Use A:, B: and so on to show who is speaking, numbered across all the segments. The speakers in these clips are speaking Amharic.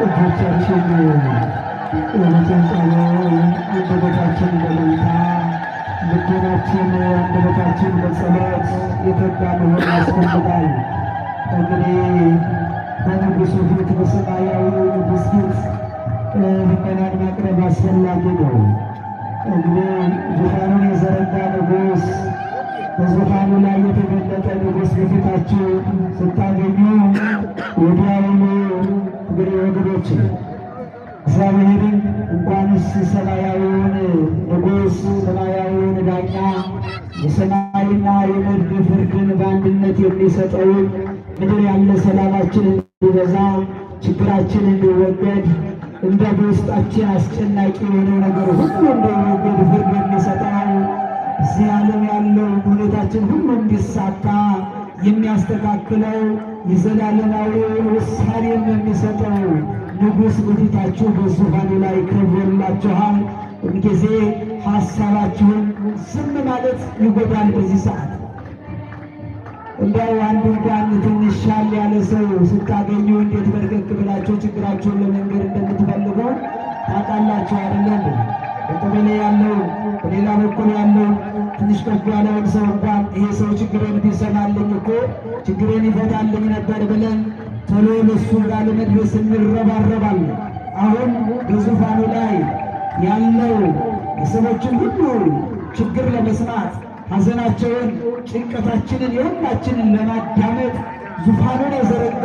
A: እጆቻችን ወደተንጸሎ አንደበታችን በመኝታ ልቦናችን አንደበታችን በጸሎት የተጋ መሆን ያስፈልጋል። እንግዲህ በንጉሡ ፊት በሰማያዊ ንጉሥ ፊት ልመናን ማቅረብ አስፈላጊ ነው። እንግዲህ ዙፋኑን የዘረጋ ንጉሥ በዙፋኑ ላይ የተገለጠ ንጉሥ በፊታችሁ ስታገኙ ወዲያውኑ እንግዲህ ወገኖች እግዚአብሔርን እንኳንስ ሰማያዊውን ንጉሥ ሰማያዊውን ዳኛ የሰማይና የምድር ፍርድን በአንድነት የሚሰጠውን ምድር ያለ ሰላማችን እንዲበዛ ችግራችን እንዲወገድ እንደ በውስጣችን አስጨናቂ የሆነው ነገር ሁሉ እንዲወገድ ፍርድ የሚሰጠው እዚህ ዓለም ያለው ሁኔታችን ሁሉ እንዲሳካ የሚያስተካክለው የዘላለማዊ ውሳኔን የሚሰጠው ንጉሥ በፊታችሁ በዙፋኑ ላይ ከብሮላችኋል። ሁልጊዜ ሐሳባችሁን ዝም ማለት ይጎዳል። በዚህ ሰዓት እንዲያው አንዱ እንኳን ትንሽ ሻል ያለ ሰው ስታገኙ እንዴት በርከክ ብላችሁ ችግራችሁን ለመንገር እንደምትፈልገው ታውቃላችሁ አይደለም? በቀበሌ ያለው በሌላ በኩል ያለው ትንሽ ከፍ ያለውን ሰው እንኳን ይሄ ሰው ችግሬን ቢሰማልኝ እኮ ችግሬን ይፈታልኝ ነበር ብለን ቶሎ ለሱ ጋር ለመድረስ እንረባረባለን። አሁን በዙፋኑ ላይ ያለው የሰዎችን ሁሉ ችግር ለመስማት ሐዘናቸውን፣ ጭንቀታችንን የሁላችንን ለማዳመጥ ዙፋኑን የዘረጋ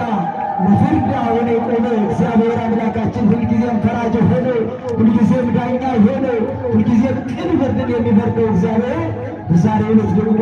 A: ለፍርድ አሁን የቆመ እግዚአብሔር አምላካችን ሁልጊዜም ፈራጅ ሆነ፣ ሁልጊዜም ዳኛ ሆነ፣ ሁልጊዜም ቅን ፍርድን የሚፈርደው እግዚአብሔር በዛሬው ዕለት ደግሞ